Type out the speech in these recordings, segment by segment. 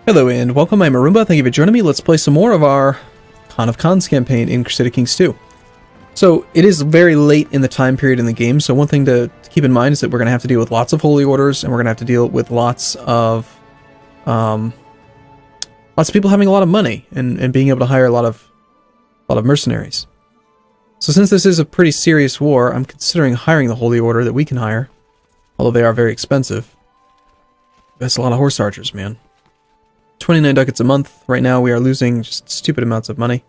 Hello and welcome, I'm Arumba, thank you for joining me. Let's play some more of our Khan of Khans campaign in Crusader Kings 2. So, it is very late in the time period in the game, so one thing to keep in mind is that we're going to have to deal with lots of holy orders, and we're going to have to deal with lots of people having a lot of money, and being able to hire a lot of mercenaries. So since this is a pretty serious war, I'm considering hiring the holy order that we can hire, although they are very expensive. That's a lot of horse archers, man. 29 ducats a month. Right now we are losing just stupid amounts of money.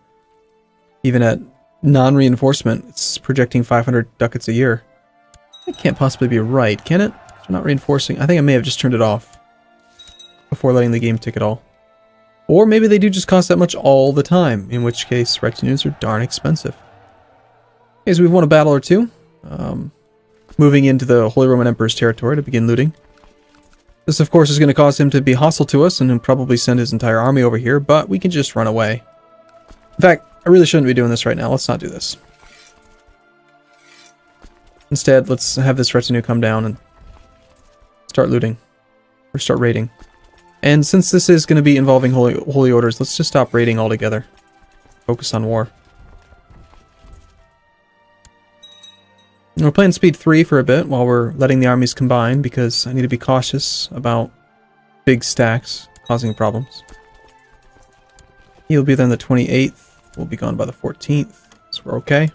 Even at non-reinforcement, it's projecting 500 ducats a year. That can't possibly be right, can it? We're not reinforcing. I think I may have just turned it off before letting the game tick at all. Or maybe they do just cost that much all the time, in which case retinues are darn expensive. Okay, so we've won a battle or two. Moving into the Holy Roman Emperor's territory to begin looting. This, of course, is going to cause him to be hostile to us and he'll probably send his entire army over here, but we can just run away. In fact, I really shouldn't be doing this right now. Let's not do this. Instead, let's have this retinue come down and start looting. Or start raiding. And since this is going to be involving holy orders, let's just stop raiding altogether. Focus on war. We're playing speed 3 for a bit while we're letting the armies combine because I need to be cautious about big stacks causing problems. He'll be there on the 28th. We'll be gone by the 14th, so we're okay.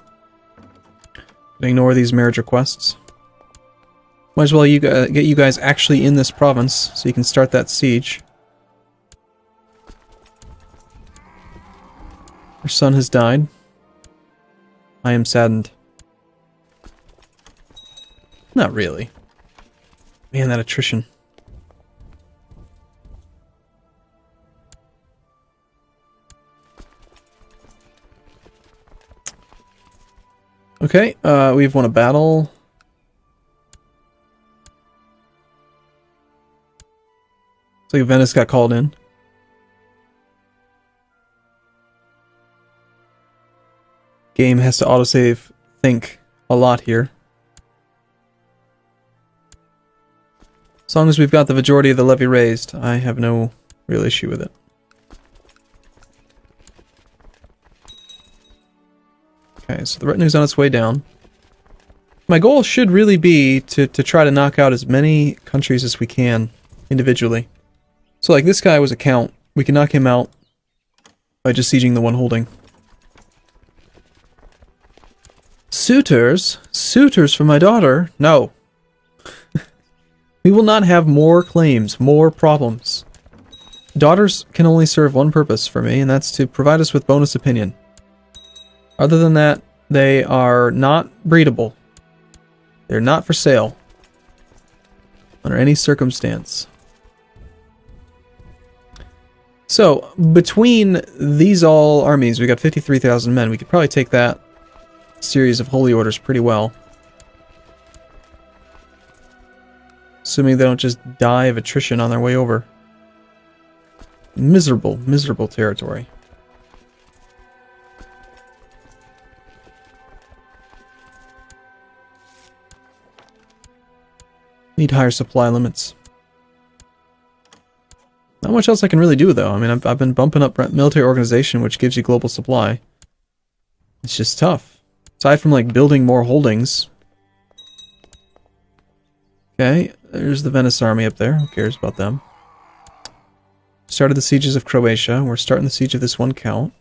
Ignore these marriage requests. Might as well get you guys actually in this province so you can start that siege. Your son has died. I am saddened. Not really. Man, that attrition. Okay, we've won a battle. Looks like Venice got called in. Game has to autosave think a lot here. As long as we've got the majority of the levy raised, I have no real issue with it. Okay, so the retinue's on its way down. My goal should really be to try to knock out as many countries as we can individually. So like this guy was a count. We can knock him out by just sieging the one holding. Suitors? Suitors for my daughter? No. We will not have more claims, more problems. Daughters can only serve one purpose for me, and that's to provide us with bonus opinion. Other than that, they are not breedable. They're not for sale. Under any circumstance. So, between these all armies, we got 53,000 men. We could probably take that series of holy orders pretty well. Assuming they don't just die of attrition on their way over. Miserable, miserable territory. Need higher supply limits. Not much else I can really do, though. I mean, I've been bumping up military organization, which gives you global supply. It's just tough. Aside from, like, building more holdings. Okay, there's the Venice army up there. Who cares about them? Started the sieges of Croatia. We're starting the siege of this one count.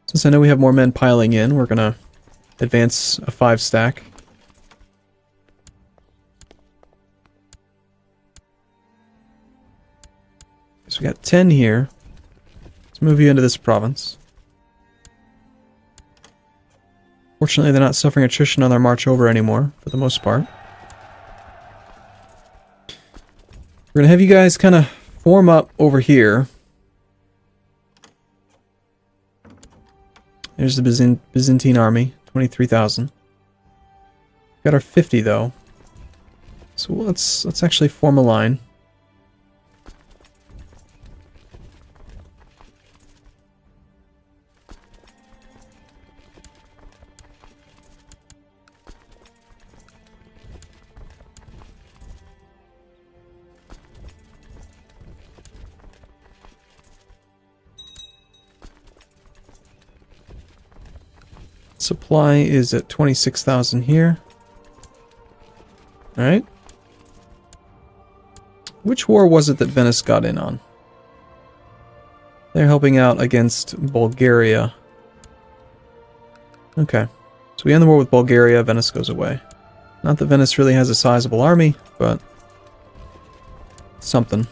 Since I know we have more men piling in, we're gonna advance a 5 stack. So we got 10 here. Let's move you into this province. Fortunately, they're not suffering attrition on their march over anymore, for the most part. We're going to have you guys kind of form up over here. There's the Byzantine army, 23,000. Got our 50, though. So let's actually form a line. Supply is at 26,000 here. Alright. Which war was it that Venice got in on? They're helping out against Bulgaria. Okay. So we end the war with Bulgaria, Venice goes away. Not that Venice really has a sizable army, but something.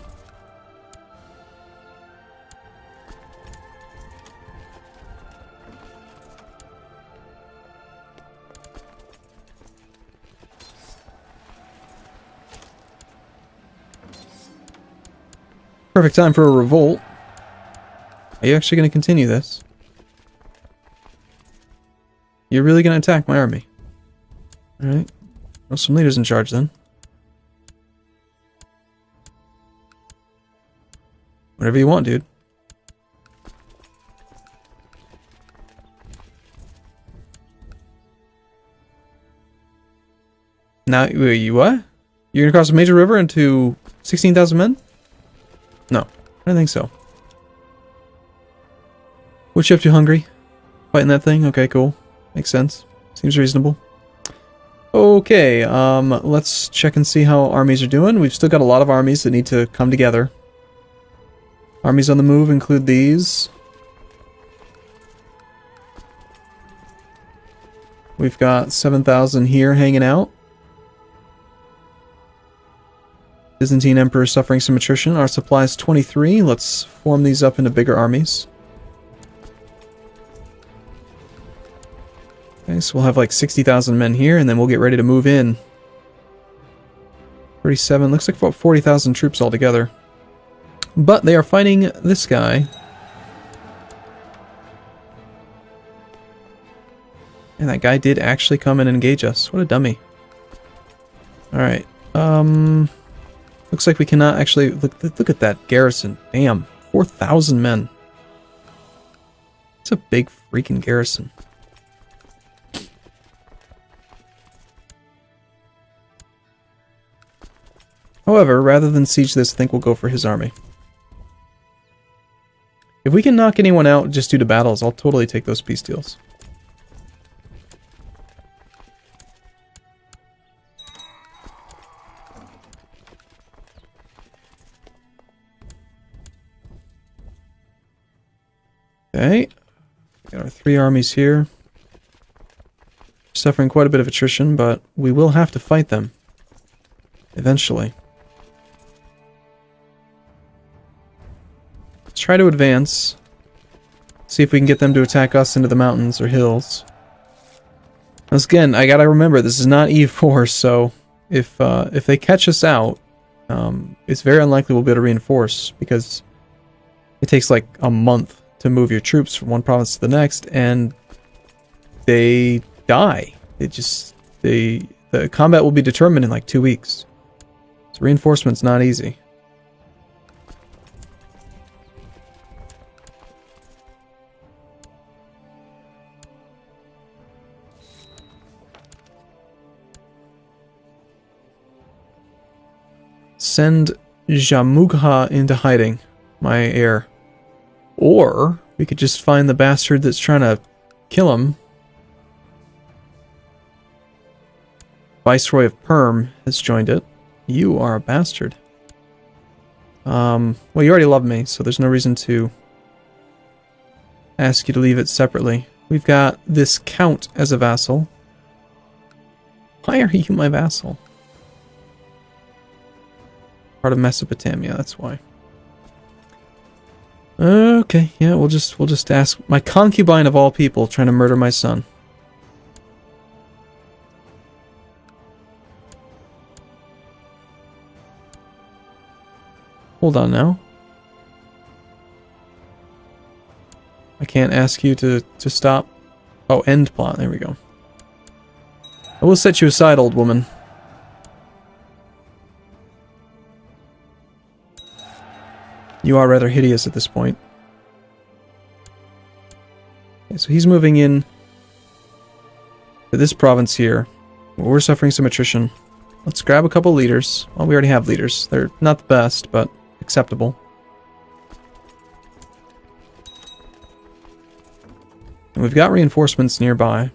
Perfect time for a revolt. Are you actually going to continue this? You're really going to attack my army? Alright. Well, some leaders in charge then. Whatever you want, dude. Now, you what? You're going to cross a major river into 16,000 men? No, I don't think so. What you up to, Hungary? Fighting that thing? Okay, cool. Makes sense. Seems reasonable. Okay, let's check and see how armies are doing. We've still got a lot of armies that need to come together. Armies on the move include these. We've got 7,000 here hanging out. Byzantine Emperor suffering some attrition. Our supply is 23. Let's form these up into bigger armies. Okay, so we'll have like 60,000 men here, and then we'll get ready to move in. 37, looks like about 40,000 troops altogether. But they are fighting this guy. And that guy did actually come and engage us. What a dummy. Alright, looks like we cannot actually... Look at that garrison. Damn. 4,000 men. It's a big freaking garrison. However, rather than siege this, I think we'll go for his army. If we can knock anyone out just due to battles, I'll totally take those peace deals. Okay, got our 3 armies here. Suffering quite a bit of attrition, but we will have to fight them eventually. Let's try to advance. See if we can get them to attack us into the mountains or hills. Once again, I gotta remember, this is not E4, so if they catch us out, it's very unlikely we'll be able to reinforce, because it takes like a month to move your troops from one province to the next, and they die. The combat will be determined in like 2 weeks. So reinforcement's not easy. Send Jamugha into hiding, my heir. Or we could just find the bastard that's trying to kill him. Viceroy of Perm has joined it. You are a bastard. Well, you already love me, so there's no reason to ask you to leave it separately. We've got this count as a vassal. Why are you my vassal? Part of Mesopotamia, that's why. Okay, yeah, we'll just ask my concubine of all people trying to murder my son. Hold on now. I can't ask you to stop. Oh, end plot. There we go. I will set you aside, old woman. You are rather hideous at this point. Okay, so he's moving in to this province here, where we're suffering some attrition. Let's grab a couple leaders. Well, we already have leaders. They're not the best, but acceptable. And we've got reinforcements nearby.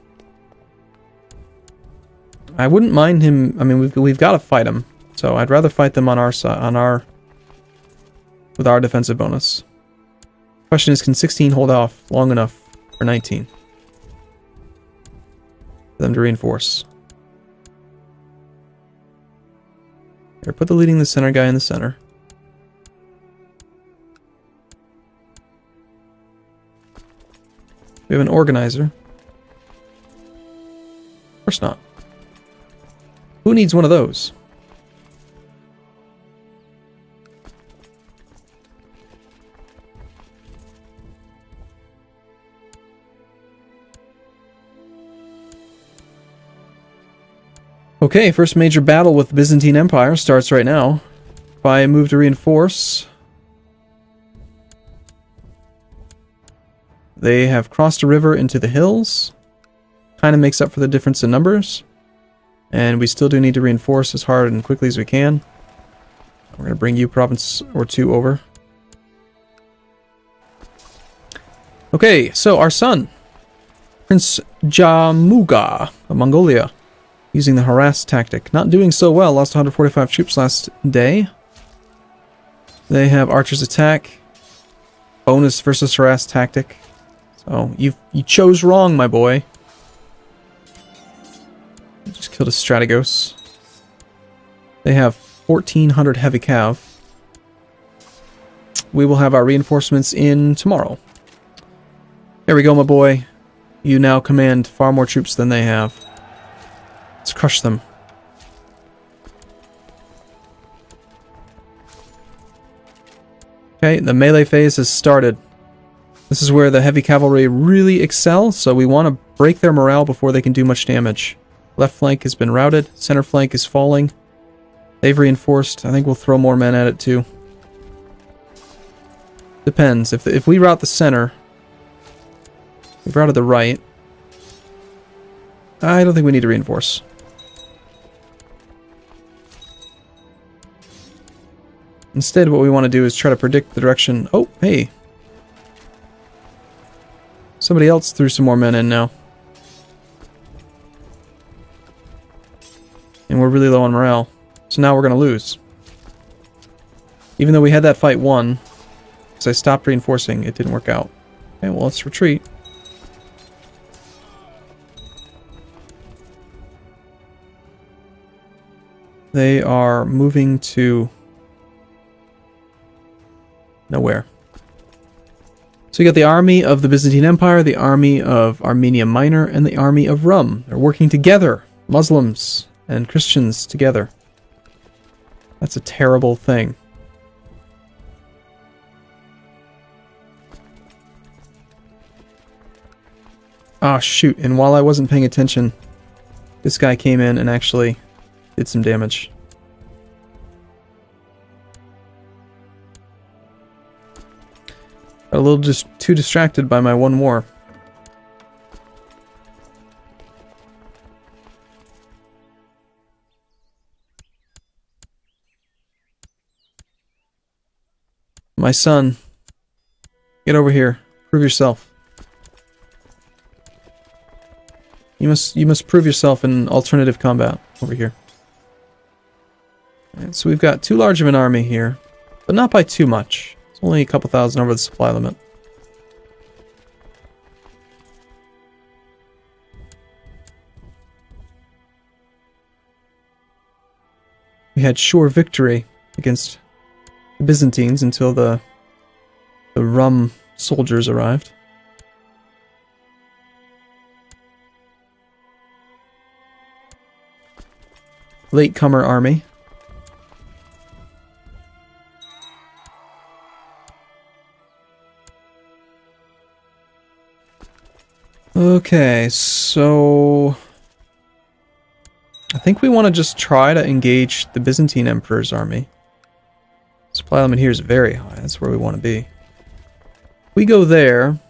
I wouldn't mind him. I mean, we've got to fight him. So I'd rather fight them on our side, with our defensive bonus. Question is, can 16 hold off long enough for 19 for them to reinforce? Here, put the leading the center guy in the center. We have an organizer. Of course not. Who needs one of those? Okay, first major battle with the Byzantine Empire starts right now. If I move to reinforce, they have crossed a river into the hills. Kind of makes up for the difference in numbers. And we still do need to reinforce as hard and quickly as we can. We're going to bring you province or two over. Okay, so our son, Prince Jamuga of Mongolia, using the harass tactic. Not doing so well, lost 145 troops last day. They have archers attack, bonus versus harass tactic. So you chose wrong, my boy. Just killed a Strategos. They have 1,400 heavy cav. We will have our reinforcements in tomorrow. There we go, my boy. You now command far more troops than they have. Let's crush them. Okay, the melee phase has started. This is where the heavy cavalry really excel, so we want to break their morale before they can do much damage. Left flank has been routed, center flank is falling. They've reinforced. I think we'll throw more men at it too. Depends. If we rout the center, we've routed the right. I don't think we need to reinforce. Instead, what we want to do is try to predict the direction. Oh, hey. Somebody else threw some more men in now. And we're really low on morale. So now we're going to lose. Even though we had that fight won, because I stopped reinforcing, it didn't work out. Okay, well, let's retreat. They are moving to nowhere. So you got the army of the Byzantine Empire, the army of Armenia Minor, and the army of Rum. They're working together. Muslims and Christians together. That's a terrible thing. Ah, shoot. And while I wasn't paying attention, this guy came in and actually did some damage. Got a little just too distracted by my one war. My son, get over here. Prove yourself. You must prove yourself in alternative combat over here. Alright, so we've got too large of an army here, but not by too much. It's only a couple thousand over the supply limit. We had sure victory against the Byzantines until the Rum soldiers arrived. Latecomer army. Okay, so I think we want to just try to engage the Byzantine Emperor's army. Supply limit here is very high. That's where we want to be. We go there.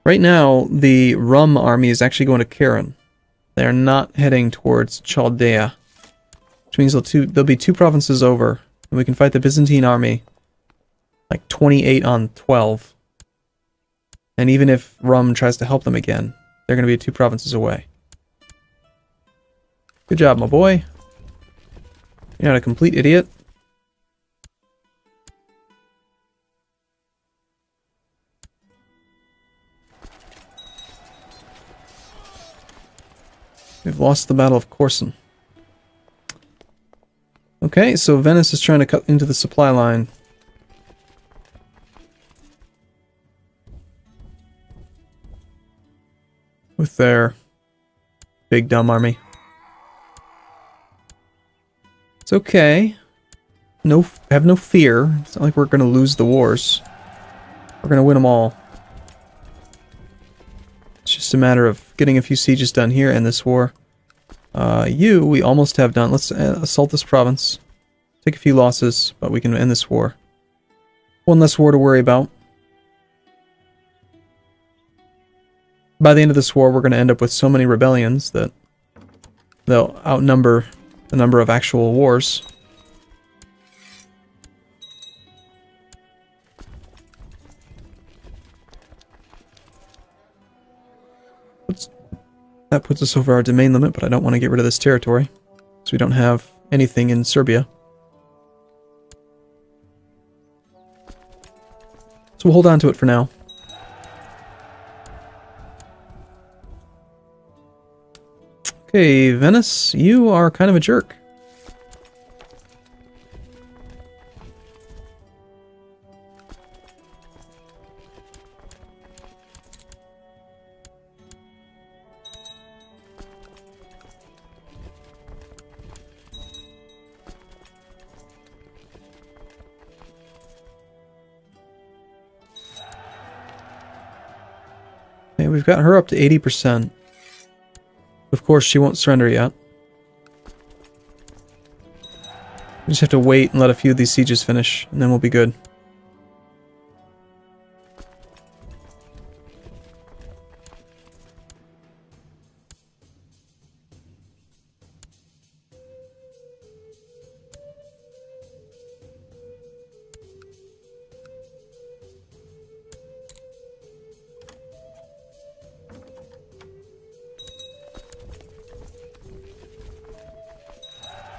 Right now, the Rum army is actually going to Karen. They're not heading towards Chaldea, which means there'll be two provinces over, and we can fight the Byzantine army like 28 on 12. And even if Rum tries to help them again, they're going to be two provinces away. Good job, my boy. You're not a complete idiot. We've lost the Battle of Corson. Okay, so Venice is trying to cut into the supply line. With their big dumb army. It's okay. Have no fear. It's not like we're gonna lose the wars. We're gonna win them all. It's just a matter of getting a few sieges done here and this war. We almost have done. Let's assault this province. Take a few losses, but we can end this war. One less war to worry about. By the end of this war, we're going to end up with so many rebellions that they'll outnumber the number of actual wars. That puts us over our domain limit, but I don't want to get rid of this territory, so we don't have anything in Serbia. So we'll hold on to it for now. Okay, Venice, you are kind of a jerk. Okay, we've got her up to 80%. Of course, she won't surrender yet. We just have to wait and let a few of these sieges finish, and then we'll be good.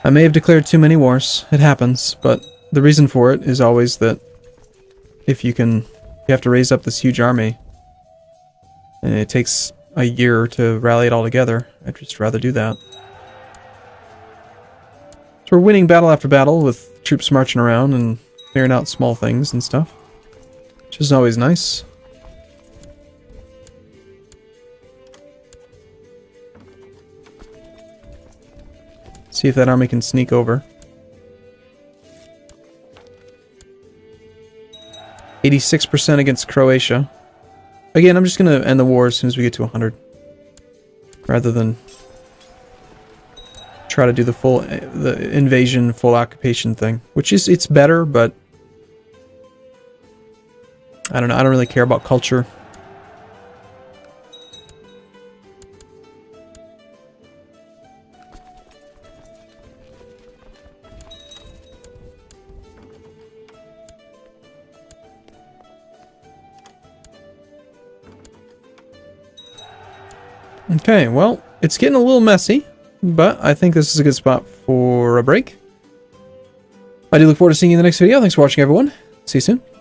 I may have declared too many wars. It happens, but the reason for it is always that if you have to raise up this huge army, and it takes a year to rally it all together. I'd just rather do that. So we're winning battle after battle with troops marching around and clearing out small things and stuff, which is always nice. See if that army can sneak over. 86% against Croatia. Again, I'm just going to end the war as soon as we get to 100. Rather than try to do the invasion, full occupation thing. Which is, it's better, but I don't know, I don't really care about culture. Okay, well, it's getting a little messy, but I think this is a good spot for a break. I do look forward to seeing you in the next video. Thanks for watching, everyone. See you soon.